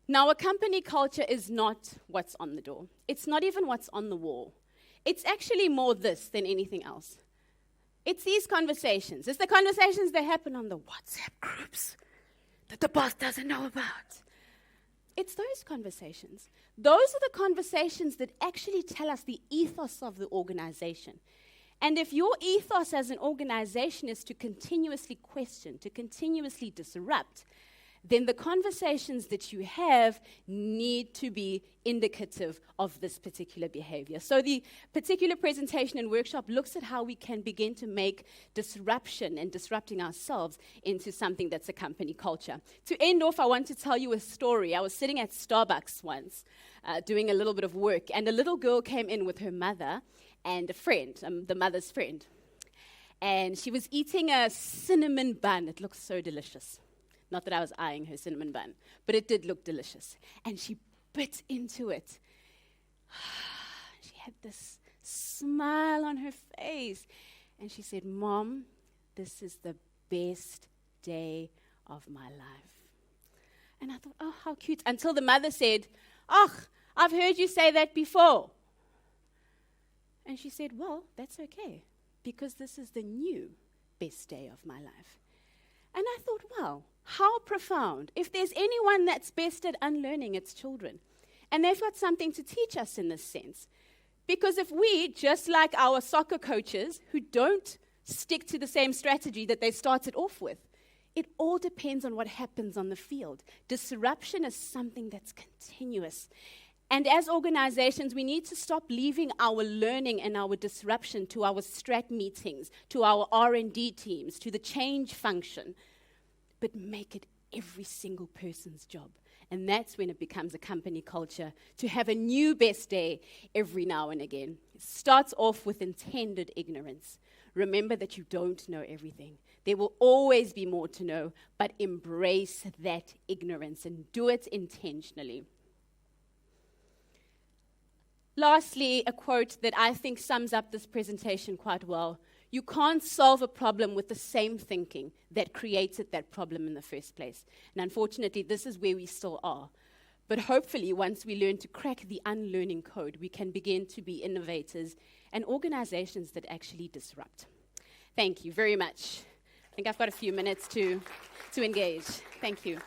Now, a company culture is not what's on the door. It's not even what's on the wall. It's actually more this than anything else. It's these conversations. It's the conversations that happen on the WhatsApp groups that the boss doesn't know about. It's those conversations. Those are the conversations that actually tell us the ethos of the organization. And if your ethos as an organization is to continuously question, to continuously disrupt, then the conversations that you have need to be indicative of this particular behavior. So the particular presentation and workshop looks at how we can begin to make disruption and disrupting ourselves into something that's a company culture. To end off, I want to tell you a story. I was sitting at Starbucks once, doing a little bit of work, and a little girl came in with her mother and a friend, the mother's friend. And she was eating a cinnamon bun. It looked so delicious. Not that I was eyeing her cinnamon bun, but it did look delicious. And she bit into it. She had this smile on her face. And she said, "Mom, this is the best day of my life." And I thought, oh, how cute. Until the mother said, "Oh, I've heard you say that before." And she said, "Well, that's okay, because this is the new best day of my life." And I thought, wow, how profound. If there's anyone that's best at unlearning, it's children. And they've got something to teach us in this sense. Because if we, just like our soccer coaches, who don't stick to the same strategy that they started off with, it all depends on what happens on the field. Disruption is something that's continuous. And as organizations, we need to stop leaving our learning and our disruption to our strat meetings, to our R&D teams, to the change function, but make it every single person's job. And that's when it becomes a company culture, to have a new best day every now and again. It starts off with intended ignorance. Remember that you don't know everything. There will always be more to know, but embrace that ignorance and do it intentionally. Lastly, a quote that I think sums up this presentation quite well. You can't solve a problem with the same thinking that created that problem in the first place. And unfortunately, this is where we still are. But hopefully, once we learn to crack the unlearning code, we can begin to be innovators and organizations that actually disrupt. Thank you very much. I think I've got a few minutes to engage. Thank you.